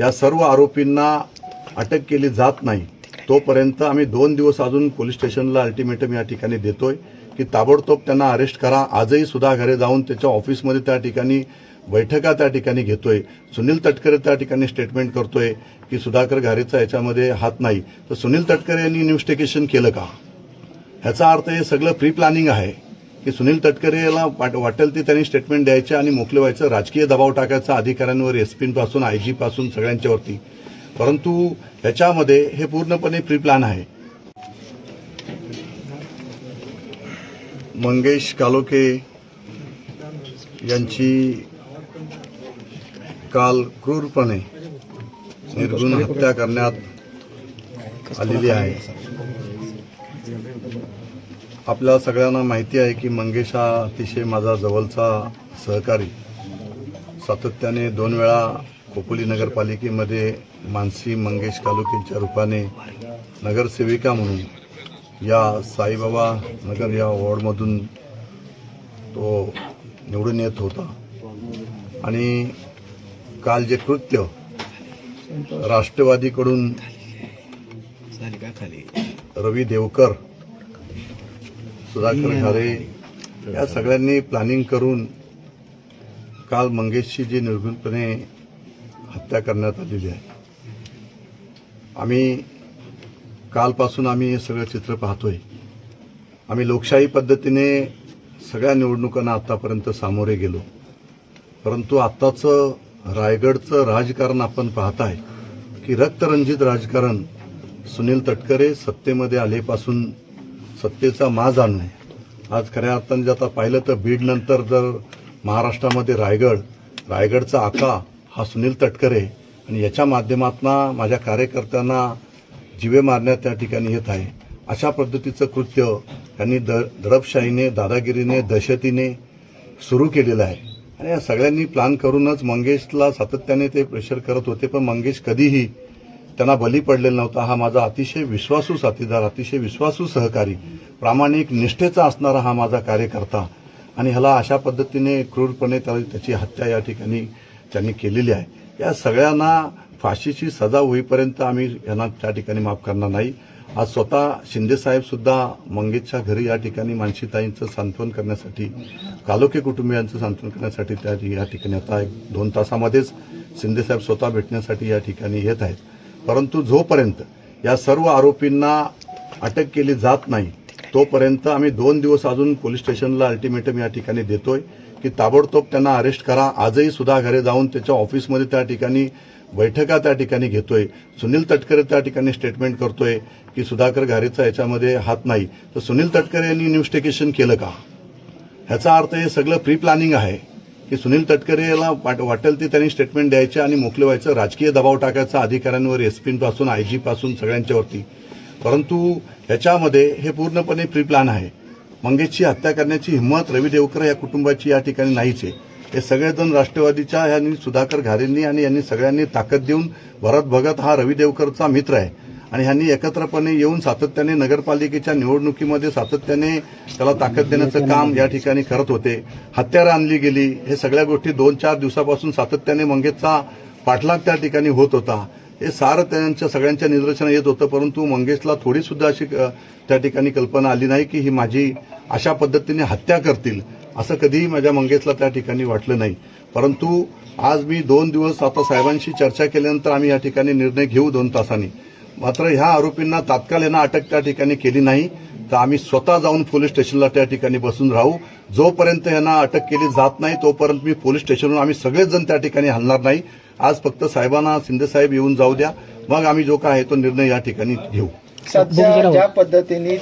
या सर्व आरोपींना अटक केली जात नाही तोपर्यंत आम्ही 2 दिवस अजून पोलीस स्टेशनला अल्टिमेटम या ठिकाणी देतोय की ताबडतोब त्यांना अरेस्ट करा। आजही सुद्धा घरे जाऊन त्याच्या ऑफिसमध्ये त्या ठिकाणी बैठका त्या ठिकाणी घेतोय। सुनील तटकरे त्या ठिकाणी स्टेटमेंट करतोय की सुधाकर घारेचा याच्यामध्ये हात नाही, तर सुनील तटकरे यांनी इन्व्हेस्टिगेशन केलं का? ह्याचा अर्थ हे सगळं प्री प्लॅनिंग आहे की सुनील तटकरेला वाटेल ते त्यांनी स्टेटमेंट द्यायचे आणि मोकळे व्हायचं, राजकीय दबाव टाकायचा अधिकाऱ्यांवर, एसपीपासून आयजी पासून सगळ्यांच्यावरती। परंतु ह्याच्यामध्ये हे पूर्णपणे प्री प्लॅन आहे। मंगेश कालोखे यांची काल क्रूरपणे निर्घृण हत्या करण्यात आलेली आहे। आपल्या सगळ्यांना माहिती आहे की मंगेश हा अतिशय माझा जवळचा सहकारी। सातत्याने 2 वेळा खोपोली नगरपालिकेमध्ये मानसी मंगेश कालोखेच्या रूपाने नगरसेविका म्हणून या साईबाबा नगर या वॉर्डमधून तो निवडून येत होता। आणि काल जे कृत्य राष्ट्रवादीकडून रवी देवकर, सुधाकर घारे या सगळ्यांनी प्लॅनिंग करून काल मंगेशची जी निर्घृणपणे हत्या करण्यात आलेली आहे। आम्ही कालपासून हे सगळं चित्र पाहतोय। आम्ही लोकशाही पद्धतीने सगळ्या निवडणुकांना आतापर्यंत सामोरे गेलो, परंतु आत्ताचं रायगडचं राजकारण आपण पाहताय की रक्तरंजित राजकारण। सुनील तटकरे सत्तेमध्ये आलेपासून सत्तेचा माज आणून आज खऱ्या अर्थाने जर आता पाहिलं तर बीड नंतर जर महाराष्ट्रामध्ये रायगडचा आका हा सुनील तटकरे, आणि याच्या माध्यमातून माझ्या कार्यकर्त्यांना जीवे मारण्यात त्या ठिकाणी येत आहे। अशा पद्धतीचं कृत्य त्यांनी दडपशाहीने, दादागिरीने, दहशतीने सुरू केलेलं आहे। आणि या सगळ्यांनी प्लॅन करूनच मंगेशला सातत्याने ते प्रेशर करत होते, पण मंगेश कधीही त्यांना बली पडलेला नव्हता। हा माझा अतिशय विश्वासू साथीदार, अतिशय विश्वासू सहकारी, प्रामाणिक निष्ठेचा असणारा हा माझा कार्यकर्ता, आणि ह्याला अशा पद्धतीने क्रूरपणे त्याची हत्या या ठिकाणी त्यांनी केलेली आहे। या सगळ्यांना फाशीची सजा होईपर्यंत आम्ही यांना त्या ठिकाणी माफ करणार नाही। आज स्वतः शिंदेसाहेब सुद्धा मंगेशच्या घरी या ठिकाणी मानसीताईंचं सांत्वन करण्यासाठी, कालोखे कुटुंबियांचं सांत्वन करण्यासाठी या ठिकाणी आता 1-2 तासामध्येच शिंदेसाहेब स्वतः भेटण्यासाठी या ठिकाणी येत आहेत। परंतु जोपर्यंत या सर्व आरोपींना अटक केली जात नाही तोपर्यंत आम्ही 2 दिवस अजून पोलीस स्टेशनला अल्टिमेटम या ठिकाणी देतोय की ताबडतोब त्यांना अरेस्ट करा। आजही सुद्धा घरे जाऊन त्याच्या ऑफिसमध्ये त्या ठिकाणी बैठका त्या ठिकाणी घेतोय। सुनील तटकरे त्या ठिकाणी स्टेटमेंट करतोय की सुधाकर घारेचा याच्यामध्ये हात नाही, तर सुनील तटकरे यांनी इन्व्हेस्टिगेशन केलं का? ह्याचा अर्थ हे सगळं प्री प्लॅनिंग आहे की सुनील तटकरेला वाटेल ते त्यांनी स्टेटमेंट द्यायचे आणि मोकळे व्हायचं, राजकीय दबाव टाकायचा अधिकाऱ्यांवर, एसपीपासून आयजी पासून सगळ्यांच्यावरती। परंतु ह्याच्यामध्ये हे पूर्णपणे प्री प्लॅन आहे। मंगेशची हत्या करण्याची हिंमत रवी देवकर या कुटुंबाची या ठिकाणी नाहीच आहे। हे सगळेजण राष्ट्रवादीच्या यांनी, सुधाकर घारेंनी आणि यांनी सगळ्यांनी ताकद देऊन, भरत भगत हा रवी देवकरचा मित्र आहे आणि ह्यांनी एकत्रपणे येऊन सातत्याने नगरपालिकेच्या निवडणुकीमध्ये सातत्याने त्याला ताकद देण्याचं काम या ठिकाणी करत होते। हत्यारं आणली गेली, हे सगळ्या गोष्टी 2-4 दिवसापासून सातत्याने मंगेशचा पाठलाग त्या ठिकाणी होत होता। हे सारं त्यांच्या सगळ्यांच्या निदर्शनास येत होतं, परंतु मंगेशला थोडी सुद्धा अशी त्या ठिकाणी कल्पना आली नाही की ही माझी अशा पद्धतीने हत्या करतील, असं कधीही माझ्या मंगेशला त्या ठिकाणी वाटलं नाही। परंतु आज मी 2 दिवस आता साहेबांशी चर्चा केल्यानंतर आम्ही या ठिकाणी निर्णय घेऊ 2 तासांनी। मात्र ह्या आरोपींना तात्काळ यांना अटक त्या ठिकाणी केली नाही तर आम्ही स्वतः जाऊन पोलीस स्टेशनला त्या ठिकाणी बसून राहू। जोपर्यंत यांना अटक केली जात नाही तोपर्यंत मी पोलीस स्टेशनवर आम्ही सगळेच त्या ठिकाणी हलणार नाही। आज फक्त साहेबांना, शिंदेसाहेब येऊन जाऊ द्या, मग आम्ही जो काय आहे तो निर्णय या ठिकाणी घेऊ। सध्या ज्या पद्धतीने